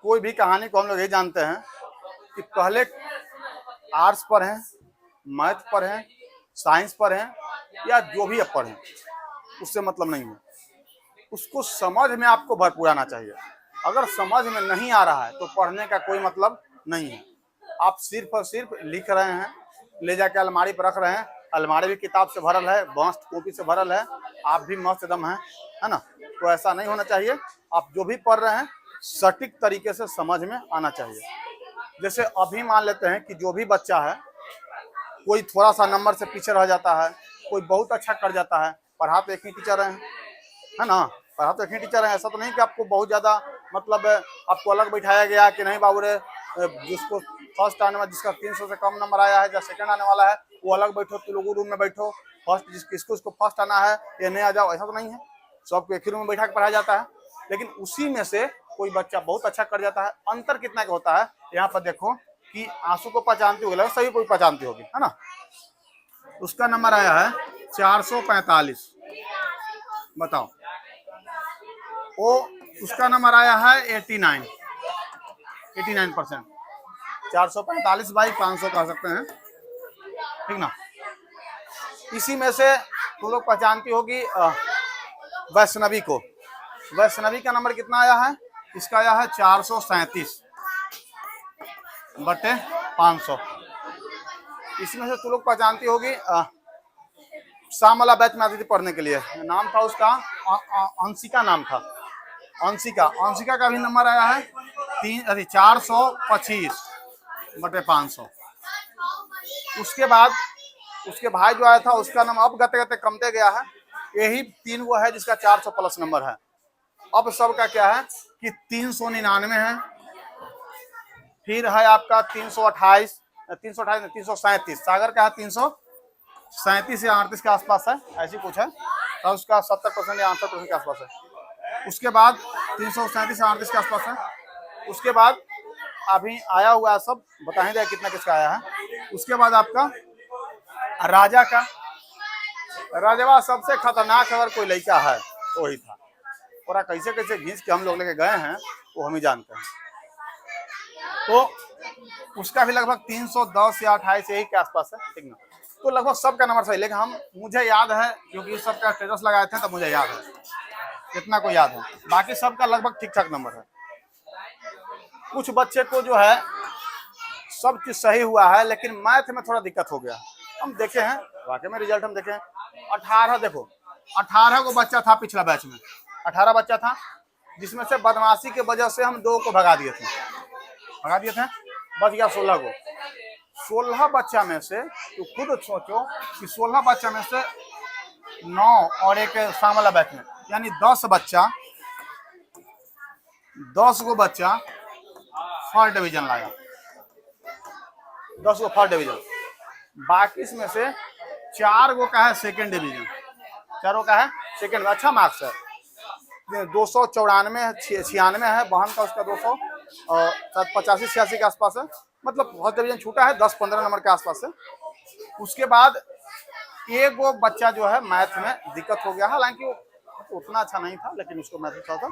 कोई भी कहानी को हम लोग यही जानते हैं कि पहले आर्ट्स पढ़ें, मैथ पढ़ें, साइंस पढ़ें या जो भी आप पढ़ें, उससे मतलब नहीं है। उसको समझ में आपको भरपूर आना चाहिए। अगर समझ में नहीं आ रहा है तो पढ़ने का कोई मतलब नहीं है। आप सिर्फ और सिर्फ लिख रहे हैं, ले जाके अलमारी पर रख रहे हैं, अलमारी भी किताब से भरल है, मस्त कॉपी से भरल है, आप भी मस्त एकदम है ना। तो ऐसा नहीं होना चाहिए। आप जो भी पढ़ रहे हैं सटीक तरीके से समझ में आना चाहिए। जैसे अभी मान लेते हैं कि जो भी बच्चा है, कोई थोड़ा सा नंबर से पीछे रह जाता है, कोई बहुत अच्छा कर जाता है। पढ़ा तो एक ही टीचर है ना, पढ़ा तो एक ही टीचर है। ऐसा तो नहीं कि आपको बहुत ज़्यादा मतलब आपको अलग बैठाया गया कि नहीं बाबू रे, जिसको फर्स्ट आने वाला, जिसका 300 से कम नंबर आया है या सेकंड आने वाला है, वो अलग बैठो, तो लोगों रूम में बैठो। फर्स्ट जिसको फर्स्ट आना है ये नहीं आ जाओ, ऐसा तो नहीं है। सबको एक ही रूम में बैठा के पढ़ाया जाता है। लेकिन उसी में से कोई बच्चा बहुत अच्छा कर जाता है। अंतर कितना का होता है यहाँ पर देखो कि आंसू को पहचानती होगी, सभी कोई पहचानती होगी, है ना। उसका नंबर आया है 445, बताओ। वो उसका नंबर आया है 89%। 445 बाई 500 कह सकते हैं, ठीक ना। इसी में से तुम लोग पहचानती होगी वैष्णवी को। वैष्णवी का नंबर कितना आया है? इसका आया है 437/500। इसमें से तुम लोग पहचानती होगी शाम वाला बैच में आती थी पढ़ने के लिए, नाम था उसका अंशिका नाम था, अंशिका का भी नंबर आया है 425/500। उसके बाद उसके भाई जो आया था उसका नंबर अब गते गते कमते गया है। यही 3 वो है जिसका 400 प्लस नंबर है। अब सबका क्या है कि 399 है, फिर है आपका 328, 337। सागर का है 337 या 38 के आसपास है, ऐसी कुछ है, और उसका 70% या 68% के आसपास है। उसके बाद 337 या 38 के आसपास है। उसके बाद अभी आया हुआ है, सब बता ही दे कितना किसका आया है। उसके बाद आपका राजा का, राजवा सबसे खतरनाक अगर कोई लड़का है तो वही था। और कैसे कैसे घींच के हम लोग लेके गए हैं वो हम ही जानते हैं। तो उसका भी लगभग 310 या 28 यही के आसपास है, ठीक ना। तो लगभग सबका नंबर सही, लेकिन मुझे याद है क्योंकि सबका स्टेटस लगाए थे तब मुझे याद है, इतना को याद है। बाकी सबका लगभग ठीक ठाक नंबर है। कुछ बच्चे को जो है सब चीज सही हुआ है, लेकिन मैथ में थोड़ा दिक्कत हो गया। हम देखे हैं वाकई में रिजल्ट, हम देखे हैं 18, देखो 18 को बच्चा था पिछला बैच में, 18 बच्चा था, जिसमें से बदमाशी के वजह से हम 2 को भगा दिए थे, बच गया 16 को। 16 बच्चा में से तो खुद सोचो कि 16 बच्चा में से 9 और एक शाम वाला बैच में, यानी 10 बच्चा, 10 को बच्चा फर्स्ट डिवीजन लाया, 10 को फर्स्ट डिवीजन। बाकी इसमें से 4 को का है सेकेंड डिवीजन, 4 का है सेकेंड में, अच्छा मार्क्स है। 294 96 है, बहन का उसका 200 और 85-86 के आसपास है। मतलब फर्स्ट डिवीजन छूटा है, 10-15 नंबर के आसपास है। उसके बाद एक वो बच्चा जो है मैथ में दिक्कत हो गया, हालांकि वो उतना अच्छा नहीं था, लेकिन उसको मैथ अच्छा था।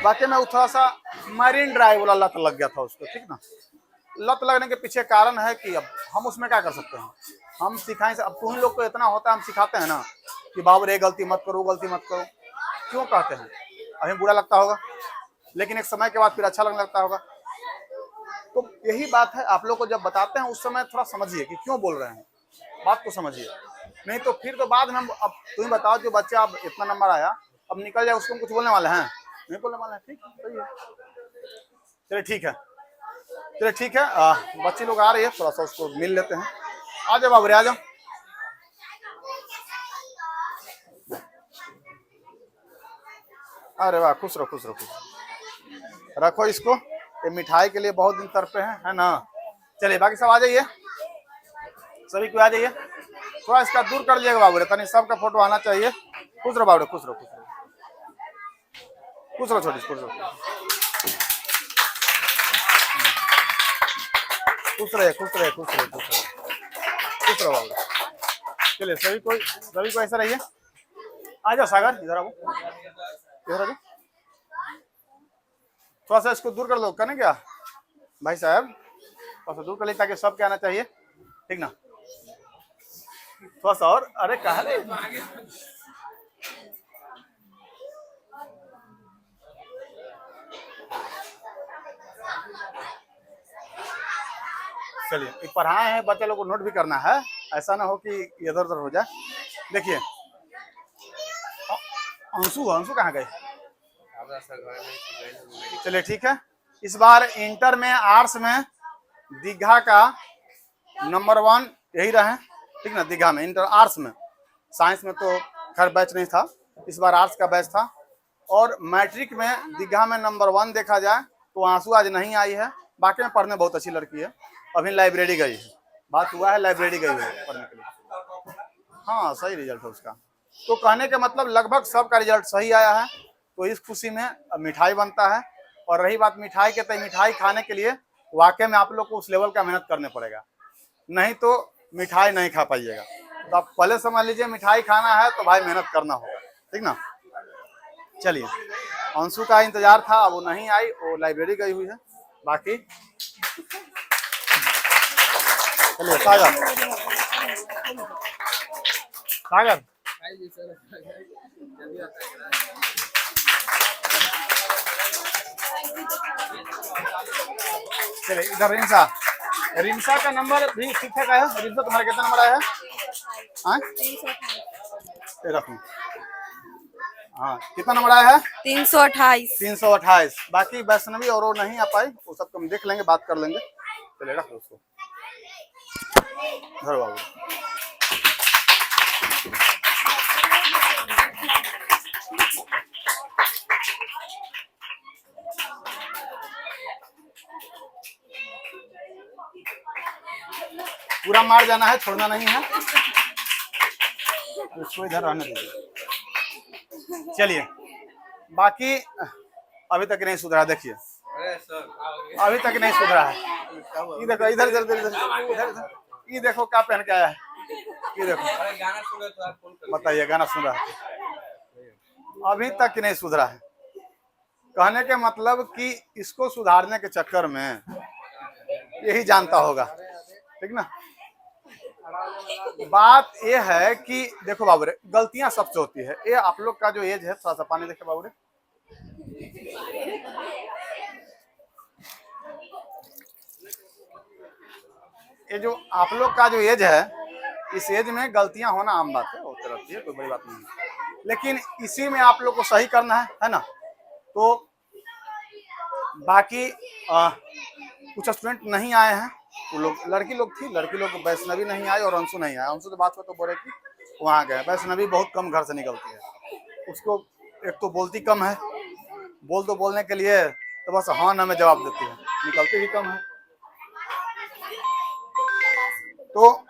बाकी में वो थोड़ा सा मरीन ड्राइव वाला लत लग गया था उसको, ठीक ना। लत लगने के पीछे कारण है कि अब हम उसमें क्या कर सकते हैं, हम सिखाएं। अब तुम लोग को इतना होता है, हम सिखाते हैं ना कि बाबू रे गलती मत करो, गलती मत करो, क्यों कहते हैं? अभी बुरा लगता होगा, लेकिन एक समय के बाद फिर अच्छा लगने लगता होगा। तो यही बात है, आप लोग को जब बताते हैं उस समय थोड़ा समझिए कि क्यों बोल रहे हैं, बात को समझिए। नहीं तो फिर तो बाद में हम, अब तुम्हें बताओ जो बच्चा अब इतना नंबर आया अब निकल जाए, उसको कुछ बोलने वाले हैं? नहीं बोलने वाले हैं, ठीक सही है। चलिए ठीक है, बच्चे लोग आ रही है, थोड़ा सा उसको मिल लेते हैं। आ जाओ बाबू रे, आ जाओ। अरे वाह, खुश रहो खुश रहो खुश रखो इसको, ये मिठाई के लिए बहुत दिन तरपे हैं, है ना। चलिए बाकी सब आ जाइए, सभी को आ जाइए। थोड़ा इसका दूर कर लीजिएगा बाबू रे, तनी सबका फोटो आना चाहिए। खुश रहो बाबू रे, खुश रहो खुश रहो खुश रहो, छोटी खुश रहो, खुश रहे खुश रहे खुश रहे खुश रहे खुश रहो बाबू। चलिए सभी को ऐसा रहिए। आ जाओ सागर, इधर आओ, इधर आ जाओ। थोड़ा सा इसको दूर कर लो, करने क्या भाई साहब, थोड़ा सा दूर कर ली ताकि सबके आना चाहिए, ठीक ना। थोड़ा सा और, अरे कहा रे, चलिए पढ़ाए हैं, बच्चे लोग को नोट भी करना है, ऐसा ना हो कि इधर उधर हो जाए। देखिए अंशु, अंशु कहाँ गए? चलिए ठीक है, इस बार इंटर में आर्ट्स में दीघा का नंबर 1 यही रहे, ठीक ना। दीघा में इंटर आर्ट्स में, साइंस में तो खैर बैच नहीं था, इस बार आर्ट्स का बैच था। और मैट्रिक में दीघा में नंबर 1 देखा जाए तो आंसू आज नहीं आई है, बाकी में पढ़ने बहुत अच्छी लड़की है, अभी लाइब्रेरी गई है, बात हुआ है लाइब्रेरी गई है पढ़ने के लिए। हाँ सही रिजल्ट है उसका, तो कहने का मतलब लगभग सबका रिजल्ट सही आया है, तो इस खुशी में मिठाई बनता है। और रही बात मिठाई के, तो मिठाई खाने के लिए वाकई में आप लोग को उस लेवल का मेहनत करने पड़ेगा, नहीं तो मिठाई नहीं खा पाइएगा। तो आप पहले समझ लीजिए मिठाई खाना है तो भाई मेहनत करना होगा, ठीक ना। चलिए अंशु का इंतजार था, वो नहीं आई, वो लाइब्रेरी गई हुई है। बाकी चलिए सागर, सागर चलिए इधर रिंसा, रिंसा का नंबर भी ठीक ठाक आया। रिंसा तुम्हारा कितना नंबर आया है? हाँ 328। हाँ कितना नंबर आया है? 328। 328। बाकी वैष्णवी और वो नहीं आ पाई, वो सब हम देख लेंगे, बात कर लेंगे। चलिए रख लो उसको घर बाबू। पूरा मार जाना है, छोड़ना नहीं है, उसको इधर रहने दीजिए। चलिए बाकी अभी तक नहीं सुधरा, देखिए अभी तक नहीं सुधरा है। ये देखो इधर इधर इधर इधर, ये देखो क्या पहन के आया है, ये देखो बताइए, गाना सुन रहा है, अभी तक नहीं सुधरा है। कहने के मतलब कि इसको सुधारने के चक्कर में यही जानता होगा, ठीक ना। बात ये है कि देखो बाबूरे, गलतियां सबसे होती है। ये आप लोग का जो एज है, थोड़ा सा पानी देखे बाबूरे, ये जो आप लोग का जो एज है, इस एज में गलतियां होना आम बात है, होती रहती है, कोई बड़ी बात नहीं है। लेकिन इसी में आप लोग को सही करना है ना। तो बाकी कुछ स्टूडेंट नहीं आए हैं, वो लोग लड़की लोग थी, लड़की लोग वैष्णवी नहीं आई और अंशु नहीं आया। अंशु से बात हुआ तो बोले कि वहाँ गए। वैष्णवी बहुत कम घर से निकलती है, उसको एक तो बोलती कम है, बोल तो बोलने के लिए तो बस हाँ ना में जवाब देती है, निकलती भी कम है। तो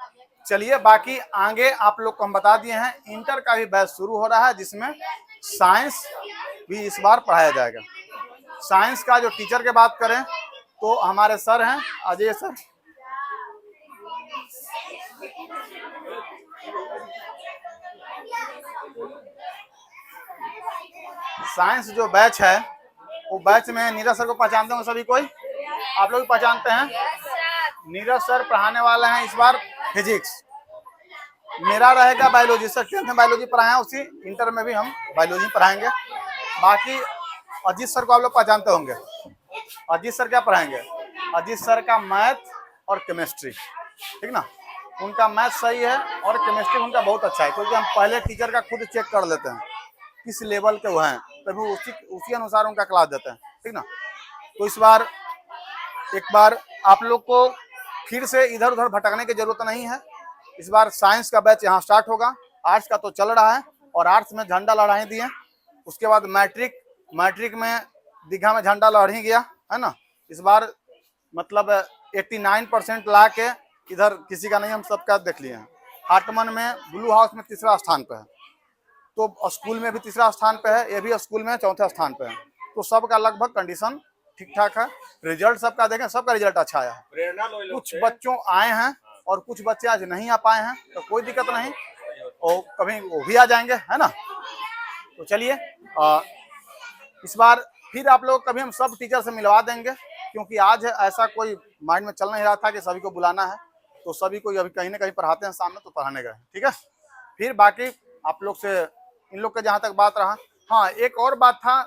चलिए बाकी आगे आप लोग को हम बता दिए हैं, इंटर का भी बैच शुरू हो रहा है, जिसमें साइंस भी इस बार पढ़ाया जाएगा। साइंस का जो टीचर की बात करें तो हमारे सर हैं अजय सर, साइंस जो बैच है वो बैच में नीरज सर को पहचानते होंगे सभी, कोई आप लोग भी पहचानते हैं। नीरज सर पढ़ाने वाले हैं इस बार फिजिक्स, मेरा रहेगा बायोलॉजी। सर 10th में बायोलॉजी पढ़ाए हैं, उसी इंटर में भी हम बायोलॉजी पढ़ाएंगे। बाकी अजीत सर को आप लोग पहचानते होंगे, अजीत सर क्या पढ़ाएंगे? अजीत सर का मैथ और केमिस्ट्री, ठीक ना। उनका मैथ सही है और केमिस्ट्री उनका बहुत अच्छा है, क्योंकि हम पहले टीचर का खुद चेक कर लेते हैं किस लेवल के वो हैं, तभी उसी अनुसार उनका क्लास देते हैं, ठीक ना। तो इस बार एक बार आप लोग को फिर से इधर उधर भटकने की जरूरत नहीं है। इस बार साइंस का बैच यहाँ स्टार्ट होगा, आर्ट्स का तो चल रहा है और आर्ट्स में झंडा लहराए दिए। उसके बाद मैट्रिक में दीघा में झंडा लहर ही गया है ना। इस बार मतलब 89% ला के इधर किसी का नहीं, हम सबका देख लिए हैं। हाटमन में ब्लू हाउस में 3रा स्थान पे है, तो स्कूल में भी 3रा स्थान पे है, ये भी स्कूल में 4थे स्थान पे है। तो सबका लगभग कंडीशन ठीक ठाक है। रिजल्ट सबका देखें, सबका रिजल्ट अच्छा आया है। कुछ बच्चों आए हैं और कुछ बच्चे आज नहीं आ पाए हैं, तो कोई दिक्कत नहीं, और कभी वो भी आ जाएंगे, है ना। तो चलिए इस बार फिर आप लोग कभी हम सब टीचर से मिलवा देंगे, क्योंकि आज ऐसा कोई माइंड में चल नहीं रहा था कि सभी को बुलाना है, तो सभी को अभी कहीं ना कहीं पढ़ाते हैं सामने, तो पढ़ाने गए। ठीक है, फिर बाकी आप लोग से इन लोग का जहाँ तक बात रहा। हाँ, एक और बात था,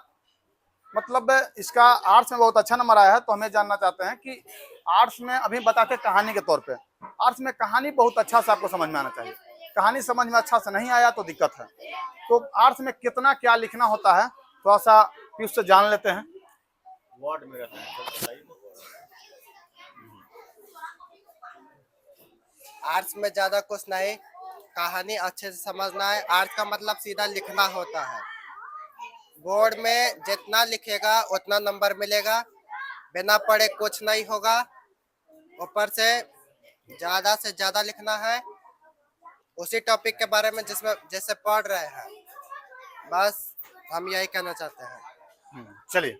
मतलब इसका आर्ट्स में बहुत अच्छा नंबर आया है, तो हमें जानना चाहते हैं कि आर्ट्स में अभी बताते कहानी के तौर पे, आर्ट्स में कहानी बहुत अच्छा से आपको समझ में आना चाहिए। कहानी समझ में अच्छा से नहीं आया तो दिक्कत है। तो आर्ट्स में कितना क्या लिखना होता है, थोड़ा सा पीयूष से जान लेते हैं। वार्ड में रहता है। आर्ट्स में ज्यादा कुछ नहीं, कहानी अच्छे से समझना है। आर्ट्स का मतलब सीधा लिखना होता है। बोर्ड में जितना लिखेगा उतना नंबर मिलेगा, बिना पढ़े कुछ नहीं होगा। ऊपर से ज्यादा लिखना है उसी टॉपिक के बारे में जिसमें जैसे पढ़ रहे हैं। बस हम यही कहना चाहते हैं। चलिए,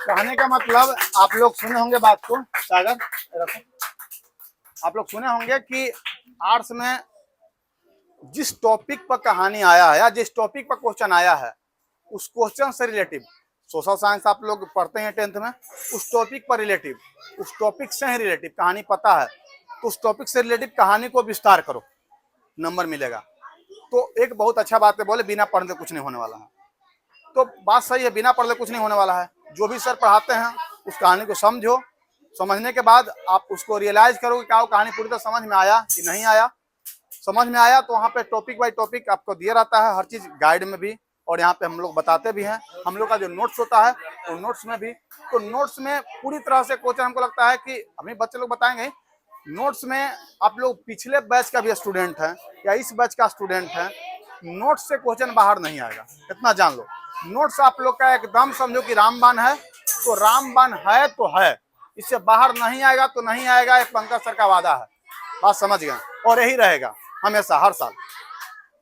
कहने का मतलब आप लोग सुने होंगे बात को, सागर रखो, आप लोग सुने होंगे कि आर्ट्स में जिस टॉपिक पर कहानी आया है या जिस टॉपिक पर क्वेश्चन आया है, उस क्वेश्चन से रिलेटिव, सोशल साइंस आप लोग पढ़ते हैं 10th में, उस टॉपिक पर रिलेटिव, उस टॉपिक से ही रिलेटिव कहानी पता है तो उस टॉपिक से रिलेटिव कहानी को विस्तार करो, नंबर मिलेगा। तो एक बहुत अच्छा बात है, बोले बिना पढ़ने कुछ नहीं होने वाला है। तो बात सही है, बिना पढ़े कुछ नहीं होने वाला है। जो भी सर पढ़ाते हैं उस कहानी को समझो, समझने के बाद आप उसको रियलाइज करो कि क्या वो कहानी पूरी तरह समझ में आया कि नहीं आया। समझ में आया तो वहाँ पे टॉपिक बाई टॉपिक आपको दिया रहता है, हर चीज गाइड में भी, और यहाँ पे हम लोग बताते भी हैं। हम लोग का जो नोट्स होता है वो नोट्स में भी, तो नोट्स में पूरी तरह से क्वेश्चन हमको लगता है कि अभी बच्चे लोग बताएंगे। नोट्स में आप लोग पिछले बैच का भी स्टूडेंट है या इस बैच का स्टूडेंट है, नोट्स से क्वेश्चन बाहर नहीं आएगा, इतना जान लो। नोट्स आप लोग का एकदम समझो कि रामबाण है, तो रामबाण है तो है, इससे बाहर नहीं आएगा तो नहीं आएगा, ये पंकज सर का वादा है। बात समझ गए, और यही रहेगा हमेशा हर साल।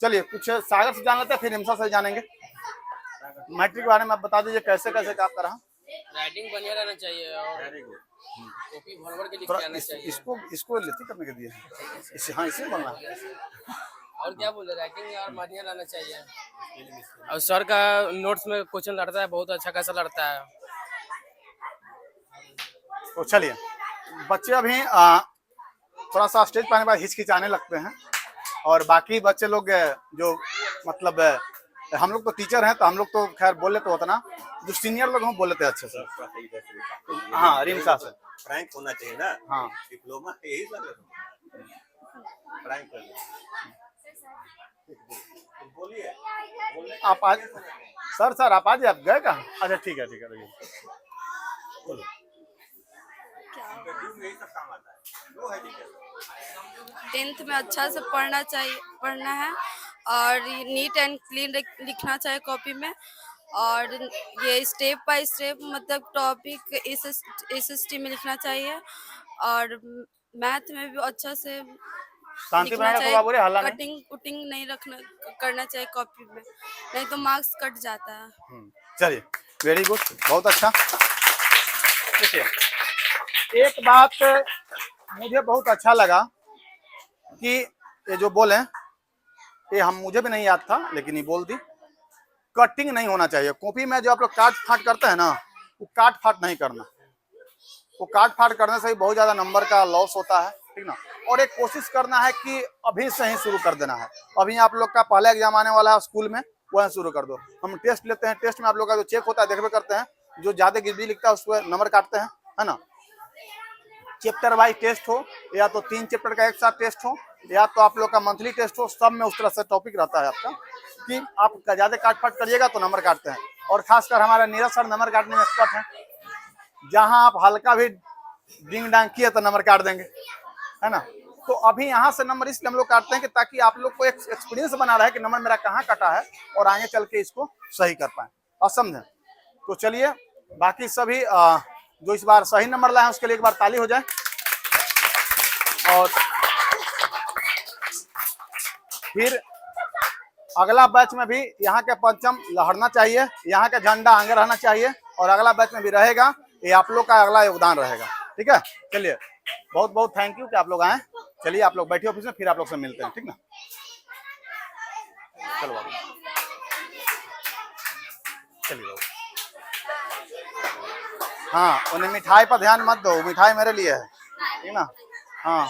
चलिए कुछ सागर से जान लेते हैं, फिर हिमसा से जानेंगे। मैट्रिक के बारे में आप बता दीजिए, कैसे कैसे क्या कर रहा। राइटिंग बढ़िया रहना चाहिए और कॉपी भर भर के लिख के आना चाहिए। इसको लेती करने के दिए इसे, हाँ इसे बोलना है। और क्या बोले, राइटिंग यार बढ़िया रहना चाहिए। और सर का नोट्स में क्वेश्चन लड़ता है, बहुत अच्छा खासा लड़ता है। तो चलिए, बच्चे अभी थोड़ा सा स्टेज पर आने के बाद हिचकिचाने लगते हैं, और बाकी बच्चे लोग जो मतलब हम लोग तो टीचर हैं तो हम लोग तो खैर बोल लेते होता ना, जो सीनियर लोग हम बोल लेते हैं अच्छे से। हाँ, रिमसा से फ्रैंक होना चाहिए ना। हाँ, डिप्लोमा यही सब फ्रैंक कर बोलिए। आप आज सर आप आज आप गए कहाँ? अच्छा ठीक है रहिए। 10th में अच्छा से पढ़ना है, और नीट एंड क्लीन लिखना चाहिए कॉपी में, और ये स्टेप बाय स्टेप मतलब टॉपिक एसएसटी में लिखना चाहिए, और मैथ में भी अच्छा से शांति लिखना बनाना चाहिए। बोले, हल्ला नहीं। कटिंग नहीं करना चाहिए कॉपी में, नहीं तो मार्क्स कट जाता है। चलिए, वेरी गुड, बहुत अच्छा। देखिए, एक बात मुझे बहुत अच्छा लगा कि ये जो बोले, ये मुझे भी नहीं याद था लेकिन ये बोल दी, कटिंग नहीं होना चाहिए कॉपी में। जो आप लोग काट फाट करते हैं ना, वो काट फाट नहीं करना। वो काट फाट करने से ही बहुत ज्यादा नंबर का लॉस होता है, ठीक ना। और एक कोशिश करना है कि अभी से ही शुरू कर देना है। अभी आप लोग का पहला एग्जाम आने वाला है स्कूल में, वह शुरू कर दो। हम टेस्ट लेते हैं, टेस्ट में आप लोग का जो चेक होता है देखबे करते हैं, जो ज्यादा गिरदी लिखता है उस पर नंबर काटते हैं, है ना। चैप्टर वाइज टेस्ट हो, या तो 3 चैप्टर का एक साथ टेस्ट हो, या तो आप लोग का मंथली टेस्ट हो, सब में उस तरह से टॉपिक रहता है आपका कि आप ज्यादा काट फाट करिएगा तो नंबर काटते हैं। और खासकर हमारा नीरज सर नंबर काटने में एक्सपर्ट है। जहां आप हल्का भी डिंग डांग किए तो नंबर काट देंगे, है ना। तो अभी यहाँ से नंबर इसलिए हम लोग काटते हैं कि ताकि आप लोग को एक एक्सपीरियंस बना रहे कि नंबर मेरा कहाँ कटा है, और आगे चल के इसको सही कर पाए। और समझें तो चलिए, बाकी सभी जो इस बार सही नंबर लाए हैं उसके लिए एक बार ताली हो जाए। और फिर अगला बैच में भी यहाँ के परचम लहरना चाहिए, यहाँ का झंडा आगे रहना चाहिए, और अगला बैच में भी रहेगा। ये आप लोग का अगला योगदान रहेगा, ठीक है। चलिए, बहुत बहुत थैंक यू कि आप लोग आए। चलिए आप लोग बैठिए ऑफिस में, फिर आप लोग से मिलते हैं, ठीक ना। चलो बाबू, चलिए बाबू। हाँ, उन्हें मिठाई पर ध्यान मत दो, मिठाई मेरे लिए है, ठीक ना। हाँ